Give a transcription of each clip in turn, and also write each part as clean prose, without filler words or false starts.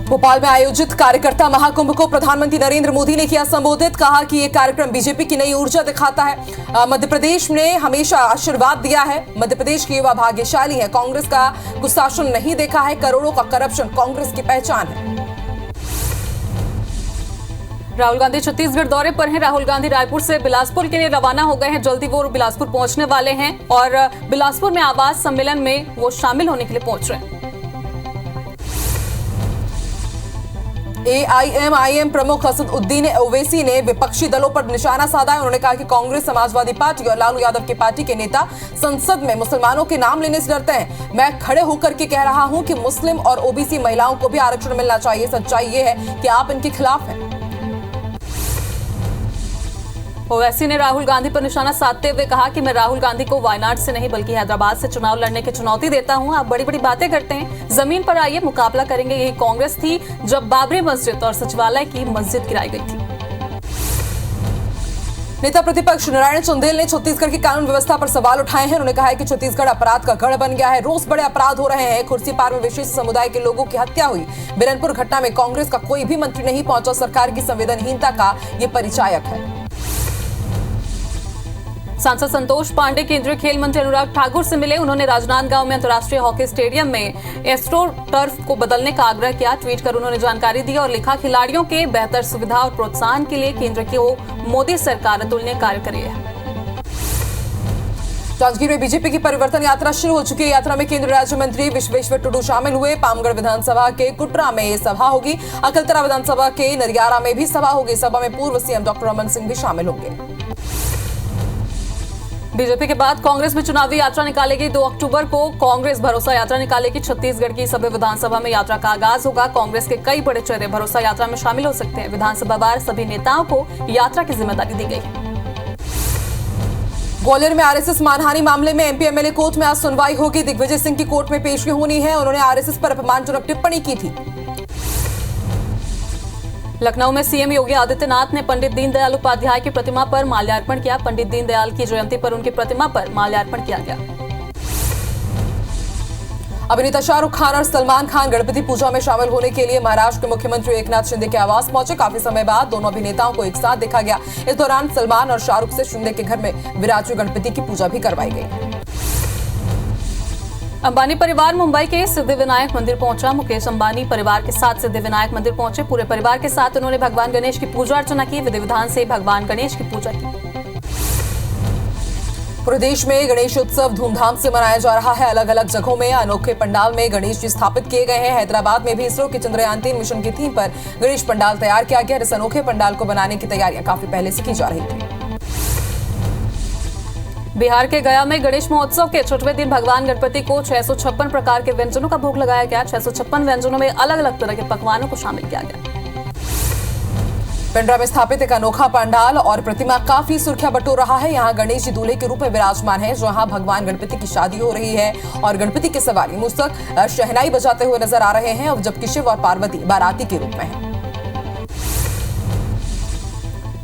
भोपाल में आयोजित कार्यकर्ता महाकुंभ को प्रधानमंत्री नरेंद्र मोदी ने किया संबोधित। कहा कि यह कार्यक्रम बीजेपी की नई ऊर्जा दिखाता है। मध्य प्रदेश ने हमेशा आशीर्वाद दिया है। मध्य प्रदेश के युवा भाग्यशाली है। कांग्रेस का कुशासन नहीं देखा है। करोड़ों का करप्शन कांग्रेस की पहचान है। राहुल गांधी छत्तीसगढ़ दौरे पर हैं। राहुल गांधी रायपुर से बिलासपुर के लिए रवाना हो गए हैं। जल्दी वो बिलासपुर पहुंचने वाले हैं और बिलासपुर में आवास सम्मेलन में वो शामिल होने के लिए पहुंच रहे हैं। एआईएमआईएम प्रमुख असदुद्दीन ओवैसी ने विपक्षी दलों पर निशाना साधा है। उन्होंने कहा कि कांग्रेस, समाजवादी पार्टी और लालू यादव की पार्टी के नेता संसद में मुसलमानों के नाम लेने से डरते हैं। मैं खड़े होकर के कह रहा हूं कि मुस्लिम और ओबीसी महिलाओं को भी आरक्षण मिलना चाहिए। सच्चाई ये है कि आप इनके खिलाफ हैं। ओवैसी ने राहुल गांधी पर निशाना साधते हुए कहा कि मैं राहुल गांधी को वायनाड से नहीं बल्कि हैदराबाद से चुनाव लड़ने की चुनौती देता हूं। आप बड़ी बड़ी बातें करते हैं, जमीन पर आइए, मुकाबला करेंगे। यही कांग्रेस थी जब बाबरी मस्जिद और सचिवालय की मस्जिद गिराई गई थी। नेता प्रतिपक्ष नारायण चंदेल ने छत्तीसगढ़ की कानून व्यवस्था पर सवाल उठाए हैं। उन्होंने कहा है कि छत्तीसगढ़ अपराध का गढ़ बन गया है। रोज बड़े अपराध हो रहे हैं। खुर्सीपार में विशेष समुदाय के लोगों की हत्या हुई। बिरनपुर घटना में कांग्रेस का कोई भी मंत्री नहीं पहुंचा। सरकार की संवेदनहीनता का ये परिचायक है। सांसद संतोष पांडे केंद्रीय खेल मंत्री अनुराग ठाकुर से मिले। उन्होंने राजनांदगांव में अंतर्राष्ट्रीय हॉकी स्टेडियम में एस्ट्रो टर्फ को बदलने का आग्रह किया। ट्वीट कर उन्होंने जानकारी दी और लिखा, खिलाड़ियों के बेहतर सुविधा और प्रोत्साहन के लिए केंद्र की मोदी सरकार अतुलनीय कार्य कर रही है। जांजगीर में बीजेपी की परिवर्तन यात्रा शुरू हो चुकी है। यात्रा में केंद्रीय राज्य मंत्री विश्वेश्वर टुडू शामिल हुए। पामगढ़ विधानसभा के कुटरा में ये सभा होगी। अकलतरा विधानसभा के नरियारा में भी सभा होगी। सभा में पूर्व सीएम डॉक्टर रमन सिंह भी शामिल होंगे। बीजेपी के बाद कांग्रेस में चुनावी यात्रा निकालेगी। 2 अक्टूबर को कांग्रेस भरोसा यात्रा निकालेगी। छत्तीसगढ़ की सभी विधानसभा में यात्रा का आगाज होगा। कांग्रेस के कई बड़े चेहरे भरोसा यात्रा में शामिल हो सकते हैं। विधानसभा वार सभी नेताओं को यात्रा की जिम्मेदारी दी गई है। ग्वालियर में आरएसएस मानहानि मामले में एमपी एमएलए कोर्ट में आज सुनवाई होगी। दिग्विजय सिंह की कोर्ट में पेशी होनी है। उन्होंने आरएसएस पर अपमानजनक टिप्पणी की थी। लखनऊ में सीएम योगी आदित्यनाथ ने पंडित दीनदयाल उपाध्याय की प्रतिमा पर माल्यार्पण किया। पंडित दीनदयाल की जयंती पर उनकी प्रतिमा पर माल्यार्पण किया गया। अभिनेता शाहरुख खान और सलमान खान गणपति पूजा में शामिल होने के लिए महाराष्ट्र के मुख्यमंत्री एकनाथ शिंदे के आवास पहुंचे। काफी समय बाद दोनों अभिनेताओं को एक साथ देखा गया। इस दौरान सलमान और शाहरुख से शिंदे के घर में विराज गणपति की पूजा भी करवाई गई। अंबानी परिवार मुंबई के सिद्धिविनायक मंदिर पहुंचा। मुकेश अंबानी परिवार के साथ सिद्धिविनायक मंदिर पहुंचे। पूरे परिवार के साथ उन्होंने भगवान गणेश की पूजा अर्चना की। विधि विधान से भगवान गणेश की पूजा की। पूरे देश में गणेश उत्सव धूमधाम से मनाया जा रहा है। अलग अलग जगहों में अनोखे पंडाल में गणेश जी स्थापित किए गए हैं। हैदराबाद में भी इसरो के चंद्रयान 3 मिशन की थीम पर गणेश पंडाल तैयार किया गया। इस अनोखे पंडाल को बनाने की तैयारियां काफी पहले से की जा रही थी। बिहार के गया में गणेश महोत्सव के 6वें दिन भगवान गणपति को 656 प्रकार के व्यंजनों का भोग लगाया गया। 656 व्यंजनों में अलग अलग तरह के पकवानों को शामिल किया गया। पेंड्रा में स्थापित एक अनोखा पंडाल और प्रतिमा काफी सुर्खियां बटोर रहा है। यहाँ गणेश जी दूल्हे के रूप में विराजमान है। जहां भगवान गणपति की शादी हो रही है और गणपति की सवारी मुस्तक शहनाई बजाते हुए नजर आ रहे हैं, जबकि शिव और पार्वती बाराती के रूप में है।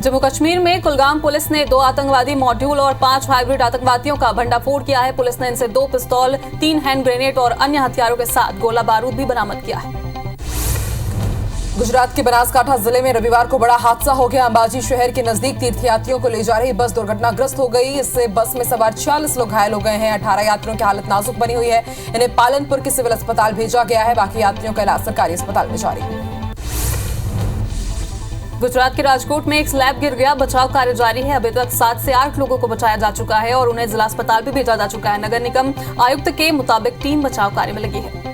जम्मू कश्मीर में कुलगाम पुलिस ने 2 आतंकवादी मॉड्यूल और 5 हाइब्रिड आतंकवादियों का भंडाफोड़ किया है। पुलिस ने इनसे 2 पिस्तौल, 3 हैंड ग्रेनेड और अन्य हथियारों के साथ गोला बारूद भी बरामद किया है। गुजरात के बनासकांठा जिले में रविवार को बड़ा हादसा हो गया। अंबाजी शहर के नजदीक तीर्थयात्रियों को ले जा रही बस दुर्घटनाग्रस्त हो गई। इससे बस में सवार 46 लोग घायल हो गए हैं। 18 यात्रियों की हालत नाजुक बनी हुई है। इन्हें पालनपुर के सिविल अस्पताल भेजा गया है। बाकी यात्रियों का इलाज सरकारी अस्पताल में जारी है। गुजरात के राजकोट में एक स्लैब गिर गया। बचाव कार्य जारी है। अभी तक 7 से 8 लोगों को बचाया जा चुका है और उन्हें जिला अस्पताल भी भेजा जा चुका है। नगर निगम आयुक्त के मुताबिक टीम बचाव कार्य में लगी है।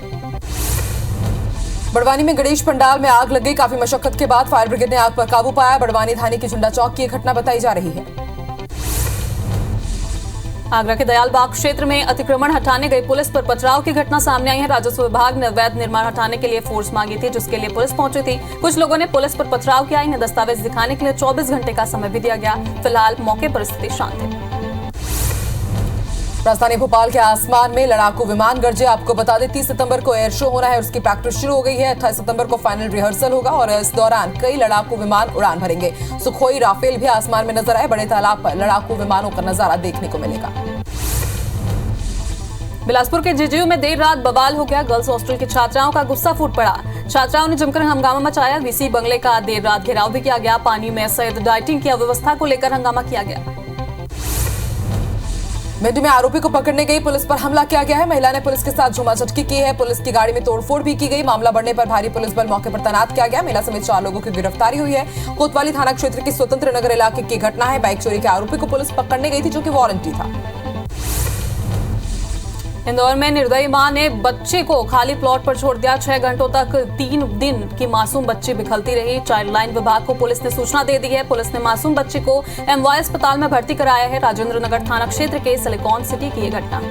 बड़वानी में गणेश पंडाल में आग लग गई। काफी मशक्कत के बाद फायर ब्रिगेड ने आग पर काबू पाया। बड़वानी थाने की झुंडा चौक की घटना बताई जा रही है। आगरा के दयालबाग क्षेत्र में अतिक्रमण हटाने गई पुलिस पर पथराव की घटना सामने आई है। राजस्व विभाग ने अवैध निर्माण हटाने के लिए फोर्स मांगी थी, जिसके लिए पुलिस पहुंची थी। कुछ लोगों ने पुलिस पर पथराव किया। इन्हें दस्तावेज दिखाने के लिए 24 घंटे का समय भी दिया गया। फिलहाल मौके पर स्थिति शांत है। राजधानी भोपाल के आसमान में लड़ाकू विमान गरजे। आपको बता दें 30 सितंबर को एयर शो होना है, उसकी प्रैक्टिस शुरू हो गई है। 28 सितंबर को फाइनल रिहर्सल होगा और इस दौरान कई लड़ाकू विमान उड़ान भरेंगे। सुखोई, राफेल भी आसमान में नजर आए। बड़े तालाब पर लड़ाकू विमानों का नजारा देखने को मिलेगा। बिलासपुर के जीजीयू में देर रात बवाल हो गया। गर्ल्स हॉस्टल की छात्राओं का गुस्सा फूट पड़ा। छात्राओं ने जमकर हंगामा मचाया। वीसी बंगले का देर रात घेराव भी किया गया। पानी में सहित डाइटिंग की अव्यवस्था को लेकर हंगामा किया गया। भिंड में आरोपी को पकड़ने गई पुलिस पर हमला किया गया है। महिला ने पुलिस के साथ झूमाझटकी की है। पुलिस की गाड़ी में तोड़फोड़ भी की गई। मामला बढ़ने पर भारी पुलिस बल मौके पर तैनात किया गया। महिला समेत 4 लोगों की गिरफ्तारी हुई है। कोतवाली थाना क्षेत्र के स्वतंत्र नगर इलाके की घटना है। बाइक चोरी के आरोपी को पुलिस पकड़ने गई थी, जो कि वारंटी था। इंदौर में निर्दयी मां ने बच्चे को खाली प्लॉट पर छोड़ दिया। 6 घंटों तक 3 दिन की मासूम बच्ची बिखरती रही। चाइल्ड लाइन विभाग को पुलिस ने सूचना दे दी है। पुलिस ने मासूम बच्चे को एमवाई अस्पताल में भर्ती कराया है। राजेंद्र नगर थाना क्षेत्र के सिलिकॉन सिटी की यह घटना है।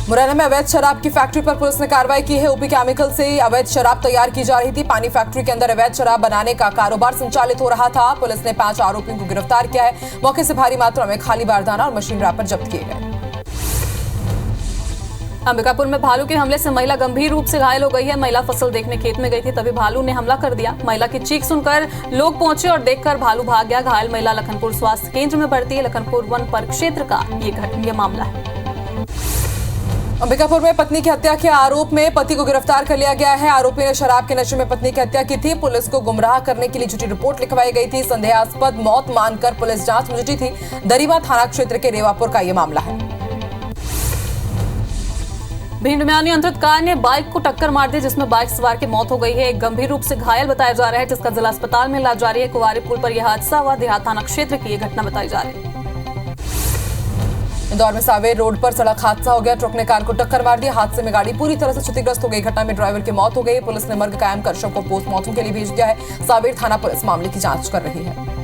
मुरैना में अवैध शराब की फैक्ट्री पर पुलिस ने कार्रवाई की है। ओपी केमिकल से अवैध शराब तैयार की जा रही थी। पानी फैक्ट्री के अंदर अवैध शराब बनाने का कारोबार संचालित हो रहा था। पुलिस ने 5 आरोपियों को गिरफ्तार किया है। मौके से भारी मात्रा में खाली बारदाना और मशीन रैपर जब्त किए गए। अंबिकापुर में भालू के हमले से महिला गंभीर रूप से घायल हो गई है। महिला फसल देखने खेत में गई थी, तभी भालू ने हमला कर दिया। महिला की चीख सुनकर लोग पहुंचे और देखकर भालू भाग गया। घायल महिला लखनपुर स्वास्थ्य केंद्र में भर्ती है। लखनपुर वन परिक्षेत्र का ये मामला है। अंबिकापुर में पत्नी की हत्या के आरोप में पति को गिरफ्तार कर लिया गया है। आरोपी ने शराब के नशे में पत्नी की हत्या की थी। पुलिस को गुमराह करने के लिए झूठी रिपोर्ट लिखवाई गई थी। संदेहास्पद मौत मानकर पुलिस जांच में जुटी थी। दरीवा थाना क्षेत्र के रेवापुर का यह मामला है। भिंड में अनियंत्रित कार ने बाइक को टक्कर मार दी, जिसमें बाइक सवार की मौत हो गई है। एक गंभीर रूप से घायल बताया जा रहा है, जिसका जिला अस्पताल में इलाज जारी है। कुंवारी पुल पर यह हादसा हुआ। देहात थाना क्षेत्र की यह घटना बताई जा रही है। इंदौर में सावेर रोड पर सड़क हादसा हो गया। ट्रक ने कार को टक्कर मार दी। हादसे में गाड़ी पूरी तरह से क्षतिग्रस्त हो गई। घटना में ड्राइवर की मौत हो गई। पुलिस ने मर्ग कायम कर शव को पोस्टमार्टम के लिए भेज दिया है। सावेर थाना पुलिस मामले की जांच कर रही है।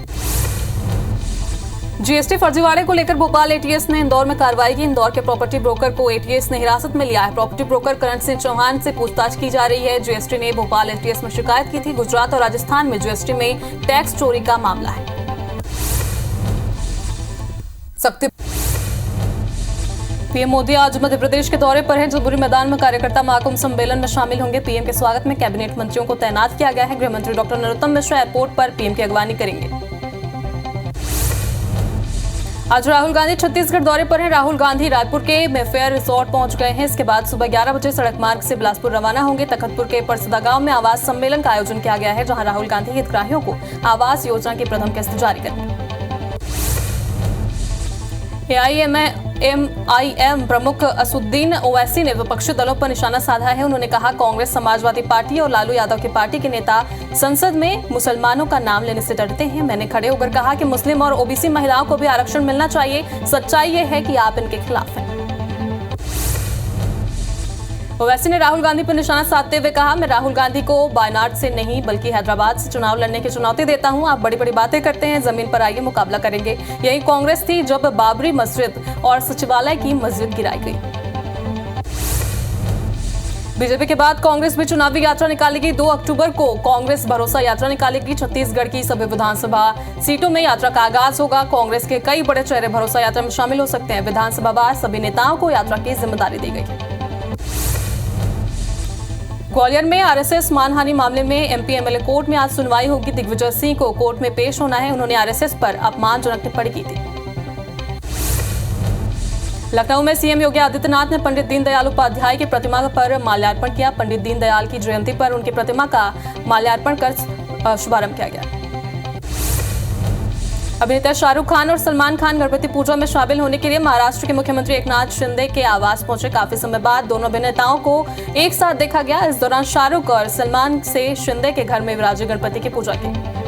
जीएसटी फर्जीवाड़े को लेकर भोपाल एटीएस ने इंदौर में कार्रवाई की। इंदौर के प्रॉपर्टी ब्रोकर को एटीएस ने हिरासत में लिया है। प्रॉपर्टी ब्रोकर करण सिंह चौहान से पूछताछ की जा रही है। जीएसटी ने भोपाल एटीएस में शिकायत की थी। गुजरात और राजस्थान में जीएसटी में टैक्स चोरी का मामला है। पीएम मोदी आज मध्य प्रदेश के दौरे पर हैं। जमुरी मैदान में कार्यकर्ता महाकुंभ सम्मेलन में शामिल होंगे। पीएम के स्वागत में कैबिनेट मंत्रियों को तैनात किया गया है। गृह मंत्री डॉक्टर नरोत्तम मिश्रा एयरपोर्ट पर पीएम की अगवानी करेंगे। आज राहुल गांधी छत्तीसगढ़ दौरे पर हैं। राहुल गांधी रायपुर के मेफेयर रिसोर्ट पहुंच गए हैं। इसके बाद सुबह 11 बजे सड़क मार्ग से बिलासपुर रवाना होंगे। तखतपुर के परसदा गांव में आवास सम्मेलन का आयोजन किया गया है, जहां राहुल गांधी हितग्राहियों को आवास योजना की प्रथम किस्त जारी करेंगे। एआईएमआईएम प्रमुख असुद्दीन ओवैसी ने विपक्षी दलों पर निशाना साधा है। उन्होंने कहा, कांग्रेस, समाजवादी पार्टी और लालू यादव की पार्टी के नेता संसद में मुसलमानों का नाम लेने से डरते हैं। मैंने खड़े होकर कहा कि मुस्लिम और ओबीसी महिलाओं को भी आरक्षण मिलना चाहिए। सच्चाई ये है कि आप इनके खिलाफ हैं। ओवैसी ने राहुल गांधी पर निशाना साधते हुए कहा, मैं राहुल गांधी को वायनाड से नहीं बल्कि हैदराबाद से चुनाव लड़ने की चुनौती देता हूं। आप बड़ी बड़ी बातें करते हैं, जमीन पर आइए मुकाबला करेंगे। यही कांग्रेस थी जब बाबरी मस्जिद और सचिवालय की मस्जिद गिराई गई। बीजेपी के बाद कांग्रेस भी चुनावी यात्रा निकालेगी। 2 अक्टूबर को कांग्रेस भरोसा यात्रा निकालेगी। छत्तीसगढ़ की सभी विधानसभा सीटों में यात्रा का आगाज होगा। कांग्रेस के कई बड़े चेहरे भरोसा यात्रा में शामिल हो सकते हैं। विधानसभावार सभी नेताओं को यात्रा की जिम्मेदारी दी गई है। ग्वालियर में आरएसएस मानहानि मामले में एमपी एमएलए कोर्ट में आज सुनवाई होगी। दिग्विजय सिंह को कोर्ट में पेश होना है। उन्होंने आरएसएस पर अपमानजनक टिप्पणी की थी। लखनऊ में सीएम योगी आदित्यनाथ ने पंडित दीनदयाल उपाध्याय की प्रतिमा पर माल्यार्पण किया। पंडित दीनदयाल की जयंती पर उनकी प्रतिमा का माल्यार्पण कर शुभारंभ किया गया। अभिनेता शाहरुख खान और सलमान खान गणपति पूजा में शामिल होने के लिए महाराष्ट्र के मुख्यमंत्री एकनाथ शिंदे के आवास पहुंचे। काफी समय बाद दोनों अभिनेताओं को एक साथ देखा गया। इस दौरान शाहरुख और सलमान से शिंदे के घर में विराजे गणपति की पूजा की।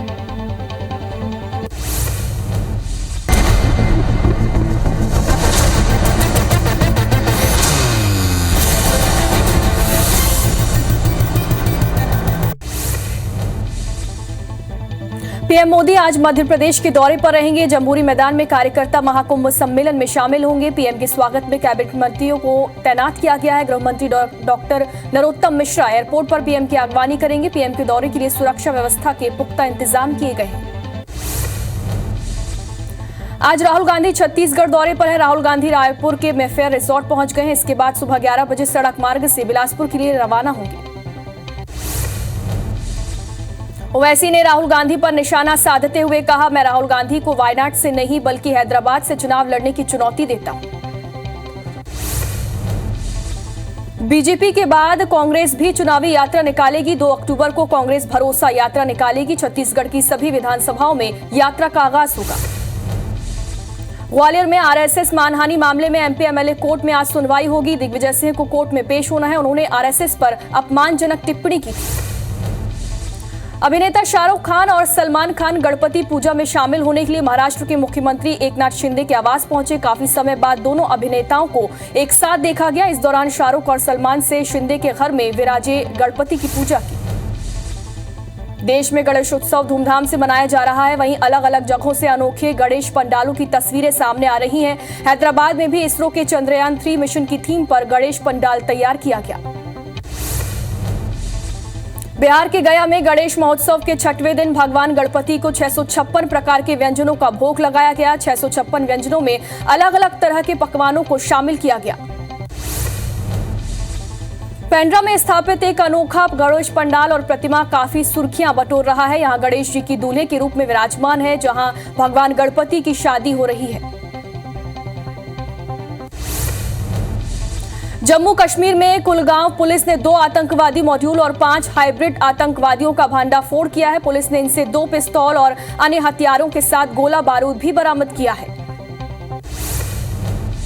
पीएम मोदी आज मध्य प्रदेश के दौरे पर रहेंगे। जम्बूरी मैदान में कार्यकर्ता महाकुंभ सम्मेलन में शामिल होंगे। पीएम के स्वागत में कैबिनेट मंत्रियों को तैनात किया गया है। गृह मंत्री डॉक्टर नरोत्तम मिश्रा एयरपोर्ट पर पीएम की अगवानी करेंगे। पीएम के दौरे के लिए सुरक्षा व्यवस्था के पुख्ता इंतजाम किए गए हैं। आज राहुल गांधी छत्तीसगढ़ दौरे पर है। राहुल गांधी रायपुर के मेफेयर रिसोर्ट पहुंच गए हैं। इसके बाद सुबह 11 बजे सड़क मार्ग से बिलासपुर के लिए रवाना होंगे। ओवैसी ने राहुल गांधी पर निशाना साधते हुए कहा, मैं राहुल गांधी को वायनाड से नहीं बल्कि हैदराबाद से चुनाव लड़ने की चुनौती देता हूं। बीजेपी के बाद कांग्रेस भी चुनावी यात्रा निकालेगी। 2 अक्टूबर को कांग्रेस भरोसा यात्रा निकालेगी। छत्तीसगढ़ की सभी विधानसभाओं में यात्रा का आगाज होगा। ग्वालियर में आरएसएस मानहानि मामले में एमपी एमएलए कोर्ट में आज सुनवाई होगी। दिग्विजय सिंह को कोर्ट में पेश होना है। उन्होंने आरएसएस पर अपमानजनक टिप्पणी की थी। अभिनेता शाहरुख खान और सलमान खान गणपति पूजा में शामिल होने के लिए महाराष्ट्र के मुख्यमंत्री एकनाथ शिंदे के आवास पहुंचे। काफी समय बाद दोनों अभिनेताओं को एक साथ देखा गया। इस दौरान शाहरुख और सलमान से शिंदे के घर में विराजे गणपति की पूजा की। देश में गणेश उत्सव धूमधाम से मनाया जा रहा है। वहीं अलग अलग जगहों से अनोखे गणेश पंडालों की तस्वीरें सामने आ रही हैं। हैदराबाद में भी इसरो के चंद्रयान 3 मिशन की थीम पर गणेश पंडाल तैयार किया गया। बिहार के गया में गणेश महोत्सव के 6वें दिन भगवान गणपति को 656 प्रकार के व्यंजनों का भोग लगाया गया। 656 व्यंजनों में अलग अलग तरह के पकवानों को शामिल किया गया। पेंड्रा में स्थापित एक अनोखा गणेश पंडाल और प्रतिमा काफी सुर्खियां बटोर रहा है। यहां गणेश जी की दूल्हे के रूप में विराजमान है, जहां भगवान गणपति की शादी हो रही है। जम्मू कश्मीर में कुलगांव पुलिस ने 2 आतंकवादी मॉड्यूल और 5 हाइब्रिड आतंकवादियों का भंडाफोड़ किया है। पुलिस ने इनसे 2 पिस्तौल और अन्य हथियारों के साथ गोला बारूद भी बरामद किया है।